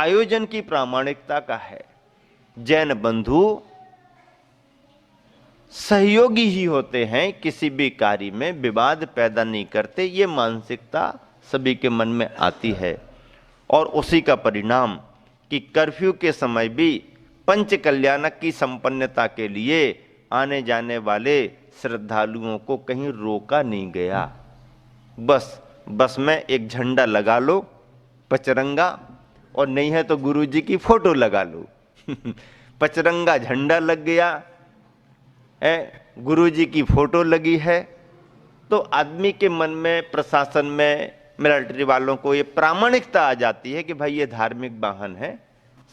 आयोजन की प्रामाणिकता का है। जैन बंधु सहयोगी ही होते हैं, किसी भी कार्य में विवाद पैदा नहीं करते, ये मानसिकता सभी के मन में आती है। और उसी का परिणाम कि कर्फ्यू के समय भी पंच कल्याणक की संपन्नता के लिए आने जाने वाले श्रद्धालुओं को कहीं रोका नहीं गया। बस में एक झंडा लगा लो पचरंगा, और नहीं है तो गुरुजी की फोटो लगा लो। पचरंगा झंडा लग गया, गुरुजी की फोटो लगी है, तो आदमी के मन में, प्रशासन में, मिलिट्री वालों को ये प्रामाणिकता आ जाती है कि भाई ये धार्मिक वाहन है,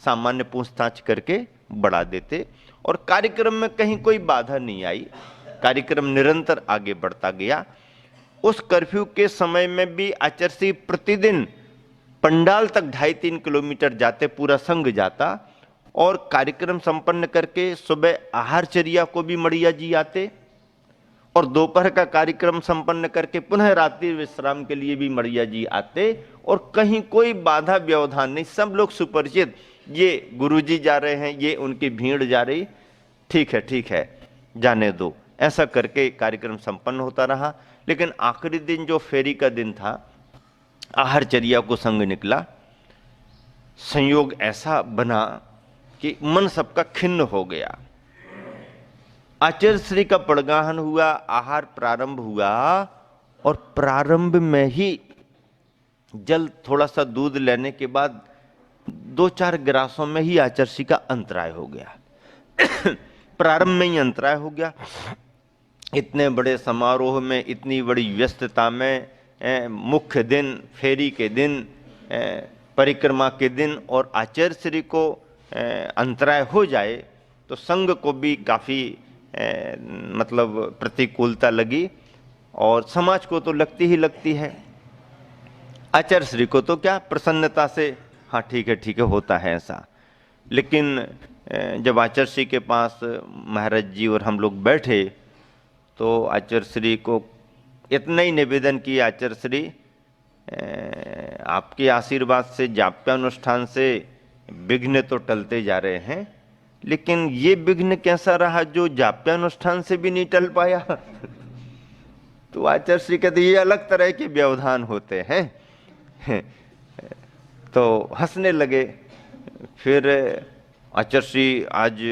सामान्य पूछताछ करके बढ़ा देते। और कार्यक्रम में कहीं कोई बाधा नहीं आई, कार्यक्रम निरंतर आगे बढ़ता गया। उस कर्फ्यू के समय में भी आचर्य प्रतिदिन पंडाल तक 2.5-3 किलोमीटर जाते, पूरा संघ जाता, और कार्यक्रम संपन्न करके सुबह आहारचर्या को भी मड़िया जी आते, और दोपहर का कार्यक्रम संपन्न करके पुनः रात्रि विश्राम के लिए भी मड़िया जी आते, और कहीं कोई बाधा व्यवधान नहीं। सब लोग सुपरिचित, ये गुरुजी जा रहे हैं, ये उनकी भीड़ जा रही, ठीक है जाने दो, ऐसा करके कार्यक्रम संपन्न होता रहा। लेकिन आखिरी दिन जो फेरी का दिन था, आहारचर्या को संग निकला। संयोग ऐसा बना कि मन सबका खिन्न हो गया। आचार्य श्री का पड़गाहन हुआ, आहार प्रारंभ हुआ, और प्रारंभ में ही जल थोड़ा सा दूध लेने के बाद 2-4 गिलासों में ही आचार्य श्री का अंतराय हो गया। प्रारंभ में ही अंतराय हो गया। इतने बड़े समारोह में, इतनी बड़ी व्यस्तता में, मुख्य दिन, फेरी के दिन, परिक्रमा के दिन, और आचार्य श्री को अंतराय हो जाए तो संघ को भी काफ़ी मतलब प्रतिकूलता लगी, और समाज को तो लगती ही लगती है। आचार्य श्री को तो क्या प्रसन्नता से, हाँ ठीक है होता है ऐसा। लेकिन जब आचार्य श्री के पास महाराज जी और हम लोग बैठे तो आचार्य श्री को इतना ही निवेदन किया, आचार्य श्री आपके आशीर्वाद से, जाप्यानुष्ठान से विघ्न तो टलते जा रहे हैं, लेकिन ये विघ्न कैसा रहा जो जाप्यानुष्ठान से भी नहीं टल पाया। तो आचार्य श्री कहते ये अलग तरह के व्यवधान होते हैं। तो हंसने लगे। फिर आचार्य श्री, आज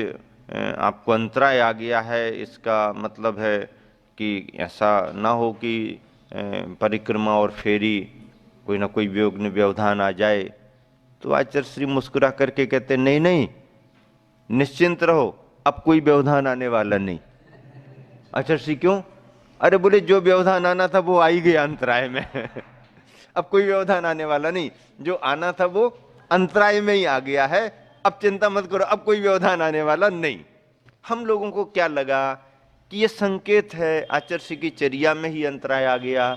आपको अंतराय आ गया है, इसका मतलब है कि ऐसा ना हो कि परिक्रमा और फेरी कोई ना कोई विघ्न व्यवधान आ जाए। तो आचार्य श्री मुस्कुरा करके कहते नहीं, निश्चिंत रहो, अब कोई व्यवधान आने वाला नहीं। आचार्य श्री क्यों? अरे बोले जो व्यवधान आना था वो आ ही गया अंतराय में। अब कोई व्यवधान आने वाला नहीं, जो आना था वो अंतराय में ही आ गया है, अब चिंता मत करो, अब कोई व्यवधान आने वाला नहीं। हम लोगों को क्या लगा कि ये संकेत है, आचार्य श्री की चर्या में ही अंतराय आ गया,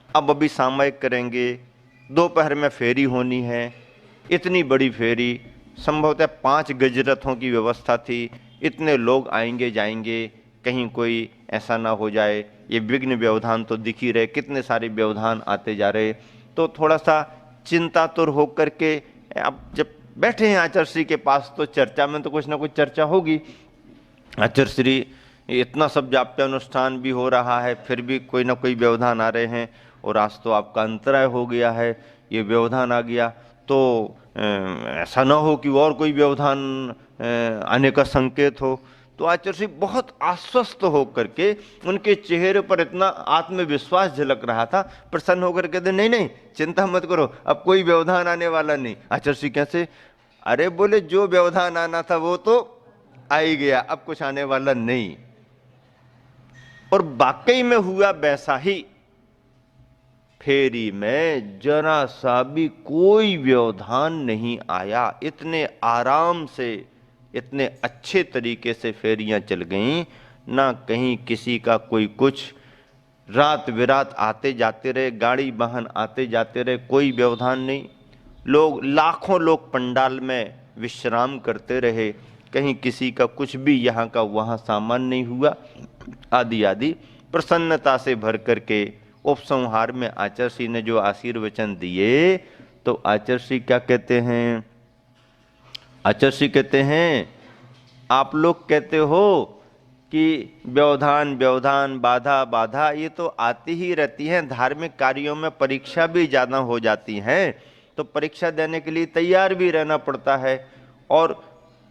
अब अभी सामयिक करेंगे, दोपहर में फेरी होनी है, इतनी बड़ी फेरी, संभवतः 5 गजरथों की व्यवस्था थी, इतने लोग आएंगे जाएंगे, कहीं कोई ऐसा ना हो जाए, ये विघ्न व्यवधान तो दिख ही रहे, कितने सारे व्यवधान आते जा रहे। तो थोड़ा सा चिंतातुर होकर के अब जब बैठे हैं आचार्य श्री के पास, तो चर्चा में तो कुछ ना कुछ चर्चा होगी। आचार्य श्री, इतना सब जाप्यानुष्ठान भी हो रहा है, फिर भी कोई ना कोई व्यवधान आ रहे हैं, और आज तो आपका अंतराय हो गया है, ये व्यवधान आ गया, तो ऐसा ना हो कि और कोई व्यवधान आने का संकेत हो। तो आचार्य श्री बहुत आश्वस्त होकर के, उनके चेहरे पर इतना आत्मविश्वास झलक रहा था, प्रसन्न होकर कहते नहीं चिंता मत करो, अब कोई व्यवधान आने वाला नहीं। आचार्य श्री कैसे? अरे बोले जो व्यवधान आना था वो तो आ ही गया, अब कुछ आने वाला नहीं। और वाकई में हुआ वैसा ही। फेरी में जरा सा भी कोई व्यवधान नहीं आया, इतने आराम से, इतने अच्छे तरीके से फेरियां चल गईं, ना कहीं किसी का कोई कुछ। रात बिरात आते जाते रहे, गाड़ी वाहन आते जाते रहे, कोई व्यवधान नहीं। लोग, लाखों लोग पंडाल में विश्राम करते रहे, कहीं किसी का कुछ भी यहाँ का वहाँ सामान नहीं हुआ, आदि आदि। प्रसन्नता से भर करके उपसंहार में आचार्य श्री ने जो आशीर्वचन दिए, तो आचार्य श्री क्या कहते हैं आचार्य कहते हैं आप लोग कहते हो कि व्यवधान व्यवधान, बाधा बाधा, ये तो आती ही रहती हैं। धार्मिक कार्यों में परीक्षा भी ज़्यादा हो जाती हैं, तो परीक्षा देने के लिए तैयार भी रहना पड़ता है। और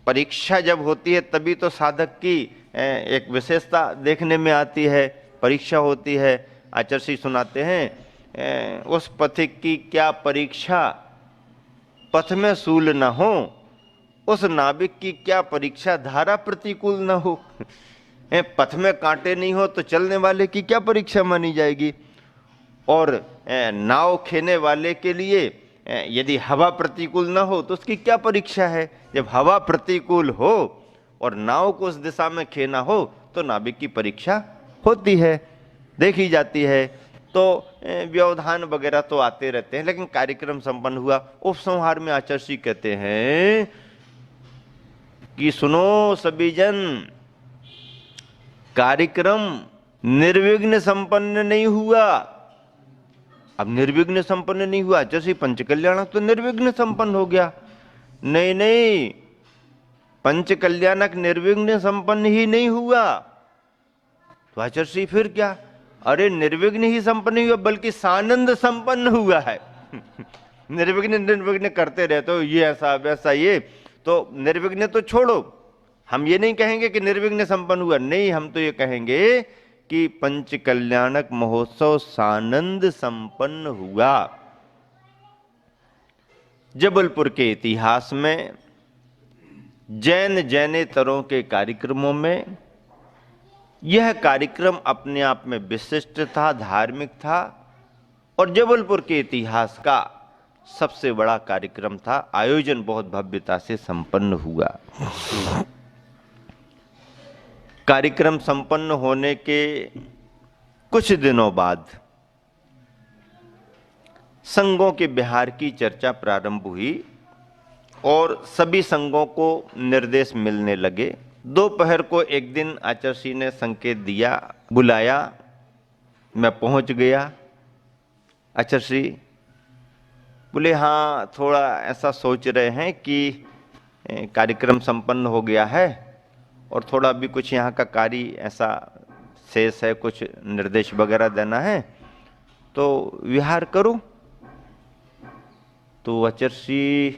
परीक्षा जब होती है तभी तो साधक की एक विशेषता देखने में आती है। परीक्षा होती है। आचार्य सुनाते हैं उस पथिक की क्या परीक्षा पथ में सूल न हो, उस नाविक की क्या परीक्षा धारा प्रतिकूल न हो। पथ में कांटे नहीं हो तो चलने वाले की क्या परीक्षा मानी जाएगी। और नाव खेने वाले के लिए यदि हवा प्रतिकूल न हो तो उसकी क्या परीक्षा है। जब हवा प्रतिकूल हो और नाव को उस दिशा में खेना हो तो नाविक की परीक्षा होती है, देखी जाती है। तो व्यवधान वगैरह तो आते रहते हैं, लेकिन कार्यक्रम संपन्न हुआ। उपसंहार में आचार्य कहते हैं कि सुनो सभी जन, कार्यक्रम निर्विघ्न संपन्न नहीं हुआ। अब निर्विघ्न संपन्न नहीं हुआ, जैसे पंचकल्याणक तो निर्विघ्न संपन्न हो गया। नहीं नहीं, पंचकल्याणक निर्विघ्न संपन्न ही नहीं हुआ। तो आचार्य फिर क्या? अरे निर्विघ्न ही संपन्न नहीं हुआ, बल्कि सानंद संपन्न हुआ है। निर्विघ्न निर्विघ्न करते रहते हो, ये ऐसा वैसा ये, तो निर्विघ्न तो छोड़ो। हम ये नहीं कहेंगे कि निर्विघ्न संपन्न हुआ, नहीं, हम तो ये कहेंगे कि पंच कल्याणक महोत्सव सानंद संपन्न हुआ। जबलपुर के इतिहास में जैन जैनेतरों के कार्यक्रमों में यह कार्यक्रम अपने आप में विशिष्ट था, धार्मिक था, और जबलपुर के इतिहास का सबसे बड़ा कार्यक्रम था। आयोजन बहुत भव्यता से संपन्न हुआ। कार्यक्रम संपन्न होने के कुछ दिनों बाद संघों के बिहार की चर्चा प्रारंभ हुई और सभी संघों को निर्देश मिलने लगे। दोपहर को एक दिन आचार्य ने संकेत दिया, बुलाया, मैं पहुंच गया। आचार्य बोले हाँ, थोड़ा ऐसा सोच रहे हैं कि कार्यक्रम संपन्न हो गया है और थोड़ा भी कुछ यहाँ का कार्य ऐसा शेष है, कुछ निर्देश वगैरह देना है, तो विहार करो। तो आचार्य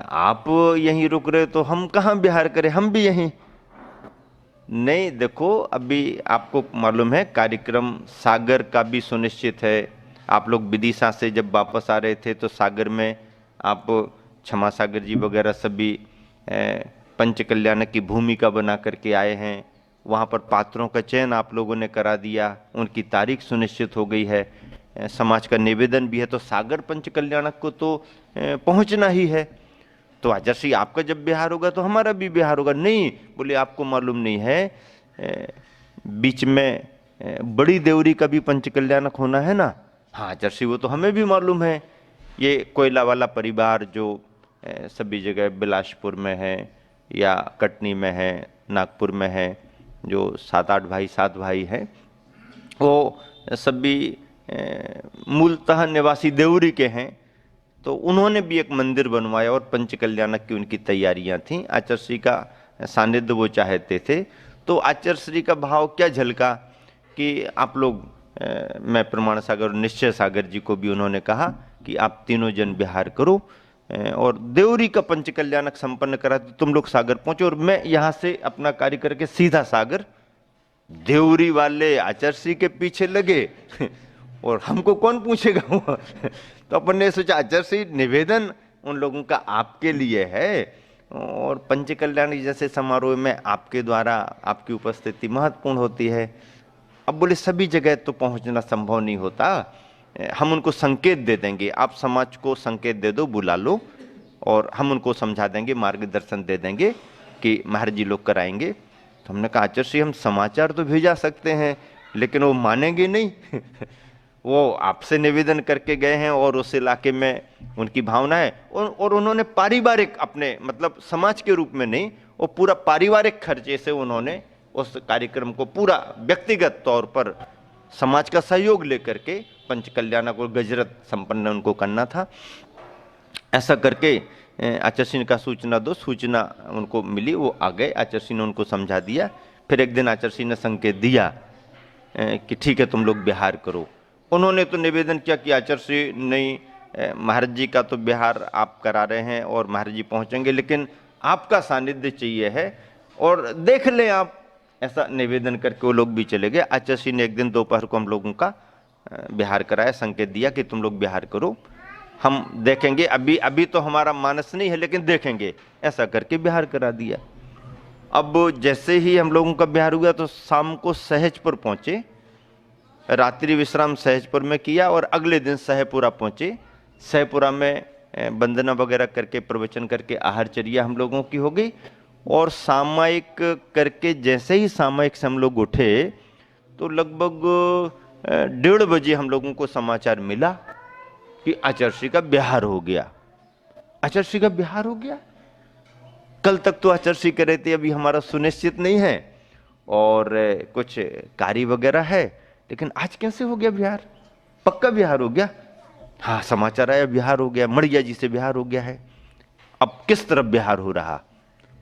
आप यहीं रुक रहे तो हम कहाँ विहार करें, हम भी यहीं। नहीं देखो, अभी आपको मालूम है कार्यक्रम सागर का भी सुनिश्चित है। आप लोग विदिशा से जब वापस आ रहे थे तो सागर में आप क्षमा सागर जी वगैरह सभी पंच कल्याणक की भूमिका बना करके आए हैं। वहाँ पर पात्रों का चयन आप लोगों ने करा दिया, उनकी तारीख सुनिश्चित हो गई है, समाज का निवेदन भी है। तो सागर पंच कल्याणक को तो पहुँचना ही है। तो आचार्य आपका जब बिहार होगा तो हमारा भी बिहार होगा। नहीं, बोले आपको मालूम नहीं है, बीच में बड़ी देवरी का भी पंच कल्याणक होना है ना। हाँ आचार्य, वो तो हमें भी मालूम है। ये कोयला वाला परिवार जो सभी जगह बिलासपुर में है या कटनी में है, नागपुर में है, जो 7 भाई हैं, वो सभी मूलतः निवासी देवरी के हैं। तो उन्होंने भी एक मंदिर बनवाया और पंच कल्याणक की उनकी तैयारियां थीं। आचार्य श्री का सानिध्य वो चाहते थे। तो आचार्य श्री का भाव क्या झलका कि आप लोग, मैं प्रमाण सागर और निश्चय सागर जी को भी उन्होंने कहा कि आप तीनों जन विहार करो और देवरी का पंच कल्याणक संपन्न करा तो तुम लोग सागर पहुंचो और मैं यहाँ से अपना कार्य करके सीधा सागर। देवरी वाले आचार्य श्री के पीछे लगे और हमको कौन पूछेगा। तो अपन ने सोचा आचार्य श्री निवेदन उन लोगों का आपके लिए है और पंच कल्याण जैसे समारोह में आपके द्वारा आपकी उपस्थिति महत्वपूर्ण होती है। अब बोले सभी जगह तो पहुंचना संभव नहीं होता, हम उनको संकेत दे देंगे, आप समाज को संकेत दे दो, बुला लो और हम उनको समझा देंगे, मार्गदर्शन दे देंगे कि महाराज जी लोग कराएंगे। तो हमने कहा आचार्य श्री हम समाचार तो भेजा सकते हैं लेकिन वो मानेंगे नहीं। वो आपसे निवेदन करके गए हैं और उस इलाके में उनकी भावना है और उन्होंने पारिवारिक अपने मतलब समाज के रूप में नहीं, वो पूरा पारिवारिक खर्चे से उन्होंने उस कार्यक्रम को पूरा व्यक्तिगत तौर पर समाज का सहयोग लेकर के पंच कल्याणक और गजरत संपन्न उनको करना था। ऐसा करके आचार्य का सूचना दो। सूचना उनको मिली, वो आ गए। आचार्य ने उनको समझा दिया। फिर एक दिन आचार्य ने संकेत दिया कि ठीक है तुम लोग विहार करो। उन्होंने तो निवेदन किया कि आचार्य नहीं, महाराज जी का तो विहार आप करा रहे हैं और महाराज जी पहुंचेंगे, लेकिन आपका सानिध्य चाहिए है और देख लें आप। ऐसा निवेदन करके वो लोग भी चले गए। आचार्य ने एक दिन दोपहर को हम लोगों का विहार कराया, संकेत दिया कि तुम लोग विहार करो, हम देखेंगे। अभी तो हमारा मानस नहीं है, लेकिन देखेंगे। ऐसा करके विहार करा दिया। अब जैसे ही हम लोगों का विहार हुआ तो शाम को सहजपुर पहुंचे, रात्रि विश्राम सहजपुर में किया और अगले दिन सहपुरा पहुंचे। सहपुरा में वंदना वगैरह करके प्रवचन करके आहारचर्या हम लोगों की हो गई। और सामायिक करके जैसे ही सामायिक से हम लोग उठे तो लगभग 1:30 बजे हम लोगों को समाचार मिला कि आचार्य का विहार हो गया। आचार्य का विहार हो गया। कल तक तो आचार्य कह रहे थे अभी हमारा सुनिश्चित नहीं है और कुछ कार्य वगैरह है, लेकिन आज कैसे हो गया विहार? पक्का विहार हो गया। हाँ, समाचार आया विहार हो गया, मड़िया जी से विहार हो गया है। अब किस तरफ विहार हो रहा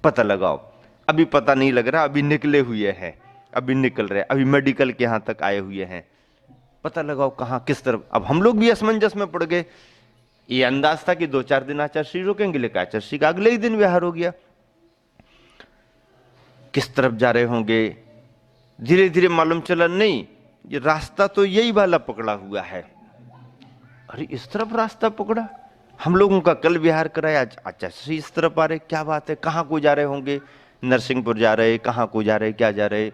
पता लगाओ। अभी पता नहीं लग रहा, अभी निकले हुए हैं, अभी निकल रहे, अभी मेडिकल के यहां तक आए हुए हैं। पता लगाओ कहां किस तरफ। अब हम लोग भी असमंजस में पड़ गए। ये अंदाज था कि 2-4 दिन आचार्य रोकेंगे, लेकिन आचार्य का अगले ही दिन विहार हो गया। किस तरफ जा रहे होंगे? धीरे धीरे मालूम चला नहीं, ये रास्ता तो यही वाला पकड़ा हुआ है। अरे इस तरफ रास्ता पकड़ा, हम लोगों का कल विहार कराया, आचार्य इस तरफ आ रहे, क्या बात है? कहां को जा रहे होंगे? नरसिंहपुर जा रहे, कहां को जा रहे, क्या जा रहे?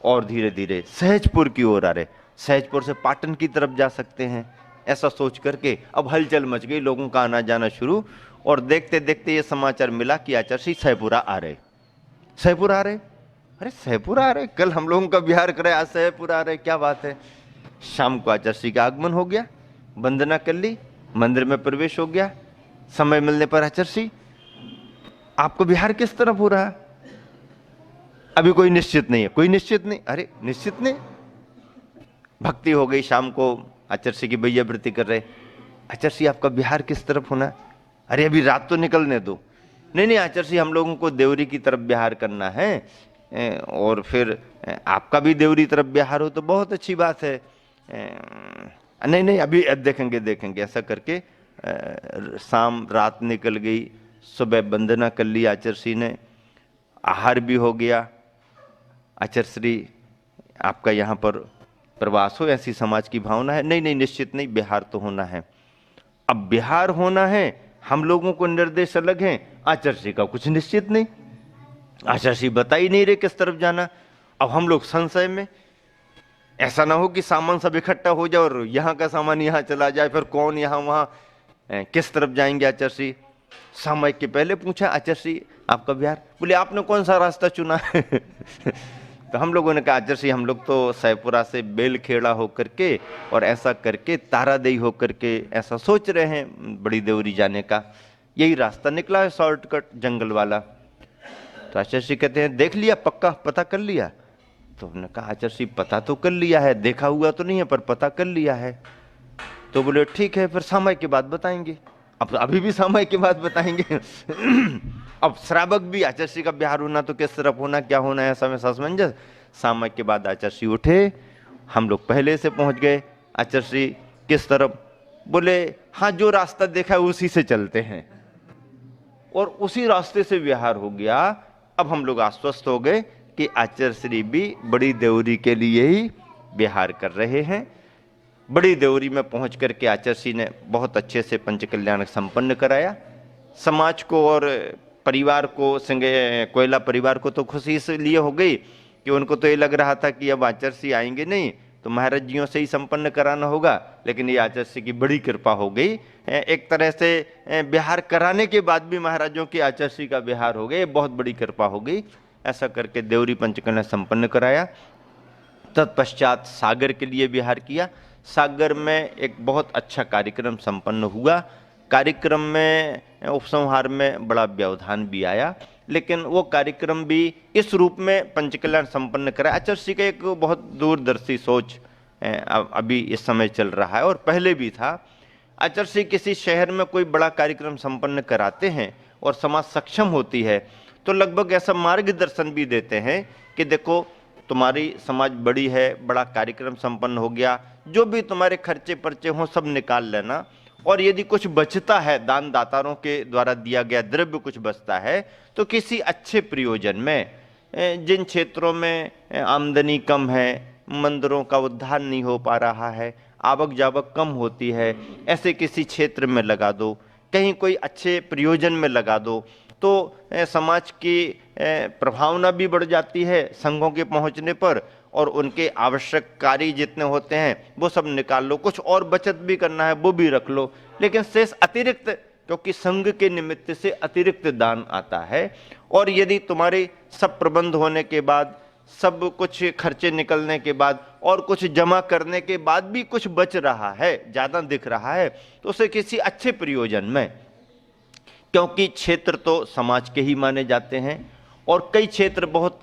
और धीरे धीरे सहजपुर की ओर आ रहे। सहजपुर से पाटन की तरफ जा सकते हैं, ऐसा सोच करके अब हलचल मच गई, लोगों का आना जाना शुरू। और देखते देखते ये समाचार मिला कि आचार्य सहपुरा आ रहे। सहपुरा आ रहे, अरे सहपुरा आ रहे, कल हम लोगों का विहार करे, आज सहपुरा आ रहे, क्या बात है? शाम को आचार्य का आगमन हो गया, वंदना कर ली, मंदिर में प्रवेश हो गया। समय मिलने पर आचार्य आपको विहार किस तरफ हो रहा? अभी कोई निश्चित नहीं है, कोई निश्चित नहीं। अरे निश्चित नहीं, भक्ति हो गई। शाम को आचार्य की भैया वृत्ति कर रहे, आचार्य आपका विहार किस तरफ होना? अरे अभी रात तो निकलने दो। नहीं नहीं आचार्य, हम लोगों को देवरी की तरफ विहार करना है और फिर आपका भी देवरी तरफ विहार हो तो बहुत अच्छी बात है। नहीं नहीं अभी देखेंगे देखेंगे। ऐसा करके शाम रात निकल गई, सुबह वंदना कर ली आचार्य ने, आहार भी हो गया। आचार्य आपका यहाँ पर प्रवास हो, ऐसी समाज की भावना है। नहीं नहीं निश्चित नहीं, बिहार तो होना है। अब बिहार होना है, हम लोगों को निर्देश अलग हैं, आचार्य का कुछ निश्चित नहीं। आचार्य बता ही नहीं रहे किस तरफ जाना। अब हम लोग संशय में, ऐसा ना हो कि सामान सब इकट्ठा हो जाए और यहाँ का सामान यहाँ चला जाए, फिर कौन यहाँ वहाँ किस तरफ जाएंगे। आचार्य सामयिक के पहले पूछा, आचार्य आपका विहार? बोले आपने कौन सा रास्ता चुना है? तो हम लोगों ने कहा आचार्य हम लोग तो सैपुरा से बेलखेड़ा होकर के और ऐसा करके तारादेई होकर के ऐसा सोच रहे हैं बड़ी देवरी जाने का, यही रास्ता निकला है शॉर्टकट जंगल वाला। तो आचार्य कहते हैं देख लिया, पक्का पता कर लिया? तो हमने कहा आचार्य पता तो कर लिया है, देखा हुआ तो नहीं है पर पता कर लिया है। तो बोले ठीक है, फिर सामयिक के बाद बताएंगे। अब अभी भी सामयिक के बाद बताएंगे। अब श्रावक भी, आचार्य का विहार होना तो किस तरफ होना, क्या होना है, ऐसा में असमंजस। सामयिक के बाद आचार्य उठे, हम लोग पहले से पहुंच गए। आचार्य किस तरफ? बोले हाँ जो रास्ता देखा है उसी से चलते हैं, और उसी रास्ते से विहार हो गया। अब हम लोग आश्वस्त हो गए कि आचार्य भी बड़ी देवरी के लिए ही विहार कर रहे हैं। बड़ी देवरी में पहुंच करके आचार्य ने बहुत अच्छे से पंचकल्याण संपन्न कराया। समाज को और परिवार को, कोयला परिवार को तो खुशी इसलिए हो गई कि उनको तो ये लग रहा था कि अब आचार्य आएंगे नहीं तो महाराज जियों से ही संपन्न कराना होगा, लेकिन ये आचार्य की बड़ी कृपा हो गई। एक तरह से विहार कराने के बाद भी महाराजों के आचार्य का विहार हो गया, बहुत बड़ी कृपा हो गई। ऐसा करके देवरी पंचकल्याण संपन्न कराया। तत्पश्चात सागर के लिए विहार किया। सागर में एक बहुत अच्छा कार्यक्रम संपन्न हुआ। कार्यक्रम में उपसंहार में बड़ा व्यवधान भी आया, लेकिन वो कार्यक्रम भी इस रूप में पंचकल्याण संपन्न करा। आचार्य का एक बहुत दूरदर्शी सोच अभी इस समय चल रहा है और पहले भी था। आचार्य किसी शहर में कोई बड़ा कार्यक्रम संपन्न कराते हैं और समाज सक्षम होती है, तो लगभग ऐसा मार्गदर्शन भी देते हैं कि देखो तुम्हारी समाज बड़ी है, बड़ा कार्यक्रम संपन्न हो गया, जो भी तुम्हारे खर्चे पर्चे हों सब निकाल लेना, और यदि कुछ बचता है, दान दातारों के द्वारा दिया गया द्रव्य कुछ बचता है, तो किसी अच्छे प्रयोजन में, जिन क्षेत्रों में आमदनी कम है, मंदिरों का उद्धार नहीं हो पा रहा है, आवक जावक कम होती है, ऐसे किसी क्षेत्र में लगा दो, कहीं कोई अच्छे प्रयोजन में लगा दो, तो समाज की प्रभावना भी बढ़ जाती है संघों के पहुंचने पर, और उनके आवश्यक कार्य जितने होते हैं वो सब निकाल लो, कुछ और बचत भी करना है वो भी रख लो, लेकिन शेष अतिरिक्त, क्योंकि संघ के निमित्त से अतिरिक्त दान आता है। और यदि तुम्हारे सब प्रबंध होने के बाद, सब कुछ खर्चे निकलने के बाद और कुछ जमा करने के बाद भी कुछ बच रहा है, ज्यादा दिख रहा है, तो उसे किसी अच्छे प्रयोजन में, क्योंकि क्षेत्र तो समाज के ही माने जाते हैं और कई क्षेत्र बहुत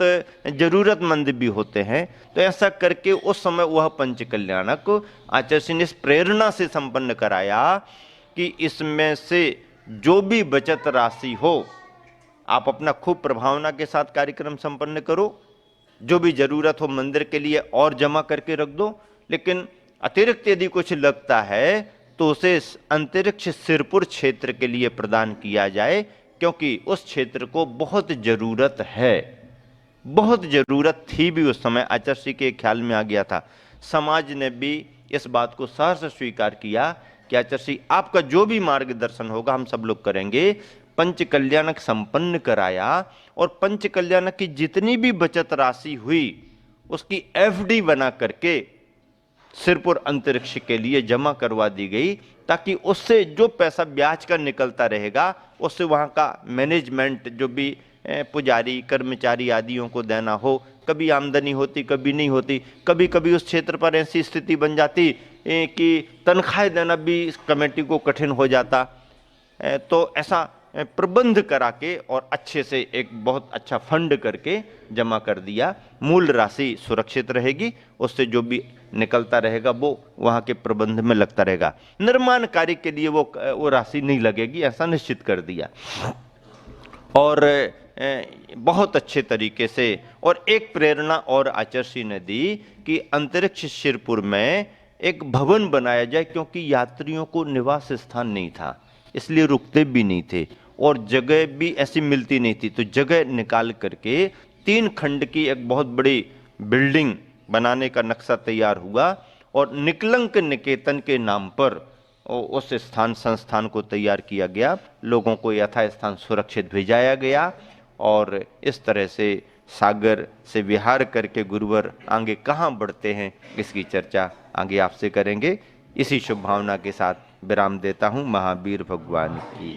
जरूरतमंद भी होते हैं, तो ऐसा करके उस समय वह पंच कल्याणक आचार्य ने इस प्रेरणा से संपन्न कराया कि इसमें से जो भी बचत राशि हो आप अपना खूब प्रभावना के साथ कार्यक्रम संपन्न करो, जो भी जरूरत हो मंदिर के लिए और जमा करके रख दो, लेकिन अतिरिक्त यदि कुछ लगता है तो उसे अंतरिक्ष सिरपुर क्षेत्र के लिए प्रदान किया जाए, क्योंकि उस क्षेत्र को बहुत जरूरत है, बहुत जरूरत थी भी उस समय। आचार्य के ख्याल में आ गया था, समाज ने भी इस बात को सहर्ष स्वीकार किया कि आचार्य आपका जो भी मार्गदर्शन होगा हम सब लोग करेंगे। पंच कल्याणक संपन्न कराया और पंच कल्याणक की जितनी भी बचत राशि हुई उसकी एफडी बना करके सिरपुर अंतरिक्ष के लिए जमा करवा दी गई, ताकि उससे जो पैसा ब्याज का निकलता रहेगा उससे वहाँ का मैनेजमेंट, जो भी पुजारी कर्मचारी आदियों को देना हो, कभी आमदनी होती कभी नहीं होती, कभी कभी उस क्षेत्र पर ऐसी स्थिति बन जाती कि तनख्वाहें देना भी इस कमेटी को कठिन हो जाता, तो ऐसा प्रबंध करा के और अच्छे से एक बहुत अच्छा फंड करके जमा कर दिया। मूल राशि सुरक्षित रहेगी, उससे जो भी निकलता रहेगा वो वहाँ के प्रबंध में लगता रहेगा, निर्माण कार्य के लिए वो राशि नहीं लगेगी, ऐसा निश्चित कर दिया। और बहुत अच्छे तरीके से, और एक प्रेरणा और आचार्य ने दी कि अंतरिक्ष सिरपुर में एक भवन बनाया जाए, क्योंकि यात्रियों को निवास स्थान नहीं था, इसलिए रुकते भी नहीं थे और जगह भी ऐसी मिलती नहीं थी, तो जगह निकाल करके 3 खंड की एक बहुत बड़ी बिल्डिंग बनाने का नक्शा तैयार हुआ और निकलंक निकेतन के नाम पर उस स्थान संस्थान को तैयार किया गया, लोगों को यथास्थान सुरक्षित भेजाया गया, और इस तरह से सागर से विहार करके गुरुवर आगे कहाँ बढ़ते हैं इसकी चर्चा आगे आपसे करेंगे। इसी शुभ भावना के साथ विराम देता हूँ। महावीर भगवान की